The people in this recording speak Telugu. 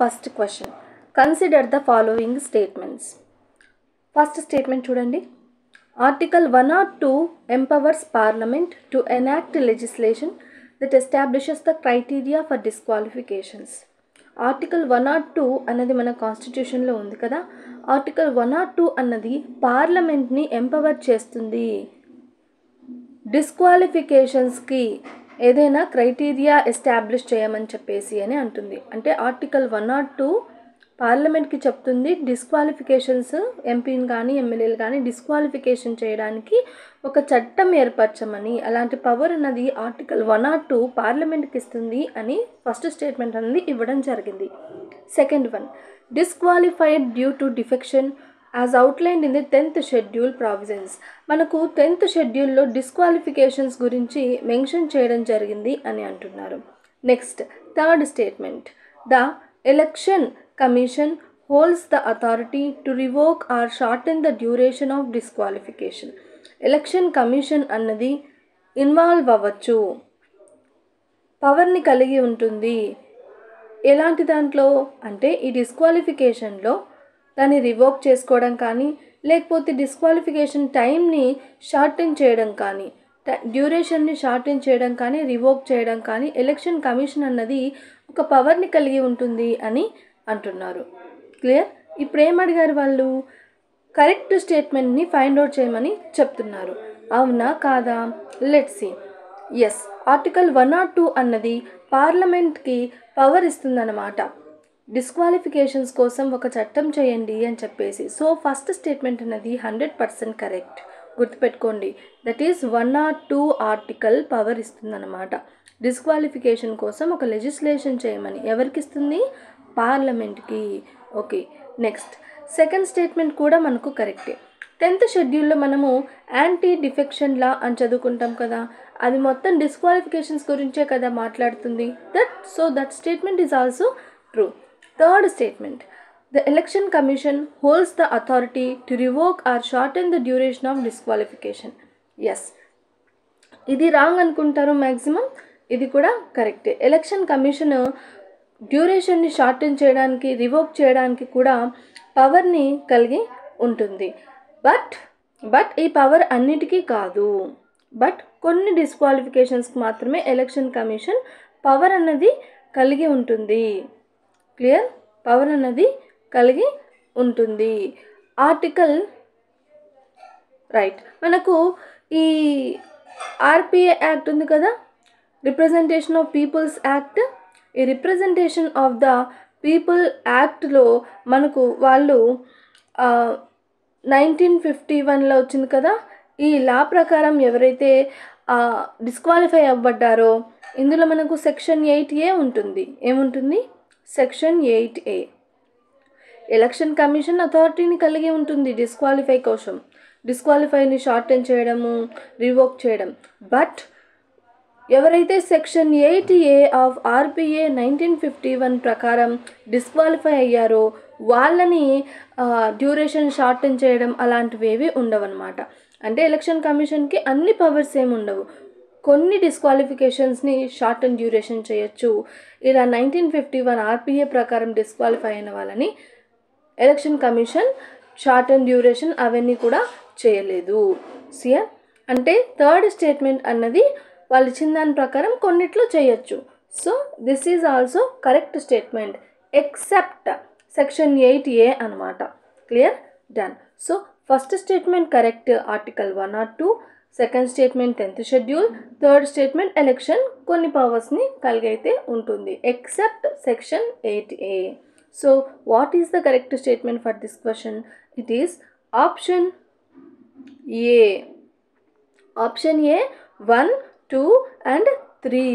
First question. Consider the following statements. First statement చూడండి. Article 1 or 2 empowers Parliament to enact legislation that establishes the criteria for disqualifications. Article 1 or 2 అన్నది మన కాన్స్టిట్యూషన్లో ఉంది కదా. ఆర్టికల్ 1 or 2 అన్నది పార్లమెంట్ని ఎంపవర్ చేస్తుంది డిస్క్వాలిఫికేషన్స్కి ఏదైనా క్రైటీరియా ఎస్టాబ్లిష్ చేయమని చెప్పేసి అని అంటుంది. అంటే ఆర్టికల్ 1 or 2 పార్లమెంట్కి చెప్తుంది డిస్క్వాలిఫికేషన్స్ ఎంపీని కానీ ఎమ్మెల్యేలు కానీ డిస్క్వాలిఫికేషన్ చేయడానికి ఒక చట్టం ఏర్పరచమని. అలాంటి పవర్ అన్నది ఆర్టికల్ 1 or 2 పార్లమెంట్కి ఇస్తుంది అని ఫస్ట్ స్టేట్మెంట్ అనేది ఇవ్వడం జరిగింది. Second one, disqualified due to defection as outlined in the 10th schedule provisions. మనకు 10th షెడ్యూల్లో డిస్క్వాలిఫికేషన్స్ గురించి మెన్షన్ చేయడం జరిగింది అని అంటున్నారు. Next third statement, the election commission holds the authority to revoke or shorten the duration of disqualification. Election commission అన్నది ఇన్వాల్వ్ అవ్వచ్చు, పవర్ని కలిగి ఉంటుంది. ఎలాంటి దాంట్లో అంటే ఈ డిస్క్వాలిఫికేషన్లో దాన్ని రివోక్ చేసుకోవడం కానీ, లేకపోతే డిస్క్వాలిఫికేషన్ టైంని షార్టెన్ చేయడం కానీ, డ్యూరేషన్ని షార్టెన్ చేయడం కానీ, రివోక్ చేయడం కానీ ఎలక్షన్ కమిషన్ అన్నది ఒక పవర్ని కలిగి ఉంటుంది అని అంటున్నారు. క్లియర్? ఇప్పుడు ఏమడిగారు వాళ్ళు? కరెక్ట్ స్టేట్మెంట్ని ఫైండ్ అవుట్ చేయమని చెప్తున్నారు. అవునా కాదా? Let's see. Yes, article 1 or 2 అన్నది పార్లమెంట్కి పవర్ ఇస్తుందన్నమాట. డిస్క్వాలిఫికేషన్స్ కోసం ఒక చట్టం చేయండి అని చెప్పేసి. సో ఫస్ట్ స్టేట్మెంట్ అన్నది 100% కరెక్ట్. గుర్తుపెట్టుకోండి, that is 1 or 2 article power ఇస్తుందన్నమాట. డిస్క్వాలిఫికేషన్ కోసం ఒక లెజిస్లేషన్ చేయమని ఎవరికి ఇస్తుంది? పార్లమెంట్కి. ఓకే, నెక్స్ట్ సెకండ్ స్టేట్మెంట్ కూడా మనకు కరెక్టే. 10th షెడ్యూల్లో మనము యాంటీ డిఫెక్షన్ లా అని చదువుకుంటాం కదా, అది మొత్తం డిస్క్వాలిఫికేషన్స్ గురించే కదా మాట్లాడుతుంది. That statement is also true. Third statement, the election commission holds the authority to revoke or shorten the duration of disqualification. Yes, ఇది రాంగ్ అనుకుంటారు మ్యాక్సిమం, ఇది కూడా కరెక్టే. ఎలక్షన్ కమిషన్ డ్యూరేషన్ని షార్టెన్ చేయడానికి, రివోక్ చేయడానికి కూడా పవర్ని కలిగి ఉంటుంది. బట్ ఈ పవర్ అన్నిటికీ కాదు. బట్ కొన్ని డిస్క్వాలిఫికేషన్స్కి మాత్రమే ఎలక్షన్ కమిషన్ పవర్ అన్నది కలిగి ఉంటుంది. క్లియర్? పవర్ అన్నది కలిగి ఉంటుంది. ఆర్టికల్ రైట్, మనకు ఈ ఆర్పిఏ యాక్ట్ ఉంది కదా, రిప్రజెంటేషన్ ఆఫ్ పీపుల్స్ యాక్ట్. ఈ రిప్రజెంటేషన్ ఆఫ్ ద పీపుల్ యాక్ట్లో మనకు వాళ్ళు 1951లో వచ్చింది కదా. ఈ లా ప్రకారం ఎవరైతే డిస్క్వాలిఫై అవ్వబడ్డారో ఇందులో మనకు సెక్షన్ 8A ఉంటుంది. ఏముంటుంది? సెక్షన్ 8A ఎలక్షన్ కమిషన్ అథారిటీని కలిగి ఉంటుంది డిస్క్వాలిఫై కోసం, డిస్క్వాలిఫైని షార్టెన్ చేయడము, రివోక్ చేయడం. బట్ ఎవరైతే సెక్షన్ 8A ఆఫ్ ఆర్పిఏ 1951 ప్రకారం డిస్క్వాలిఫై అయ్యారో వాళ్ళని డ్యూరేషన్ షార్టెన్ చేయడం అలాంటివేవి ఉండవన్నమాట. అంటే ఎలక్షన్ కమిషన్కి అన్ని పవర్స్ ఏమి ఉండవు. కొన్ని డిస్క్వాలిఫికేషన్స్ని షార్టెన్ డ్యూరేషన్ చేయొచ్చు. ఇలా 1951 ఆర్పిఏ ప్రకారం డిస్క్వాలిఫై అయిన వాళ్ళని ఎలక్షన్ కమిషన్ షార్టెన్ డ్యూరేషన్ అవన్నీ కూడా చేయలేదు. సియర్ అంటే థర్డ్ స్టేట్మెంట్ అన్నది వాళ్ళు ఇచ్చిన దాని ప్రకారం కొన్నిట్లో చేయొచ్చు. So this is also correct statement except section 8A అనమాట. Clear? Done. So first statement correct, article 1 or 2. Second statement 10th schedule. Third statement election కొన్ని పవర్స్ని కలిగైతే ఉంటుంది except section 8A. So what is the correct statement for this question? It is option A. Option A 1, 2 and 3.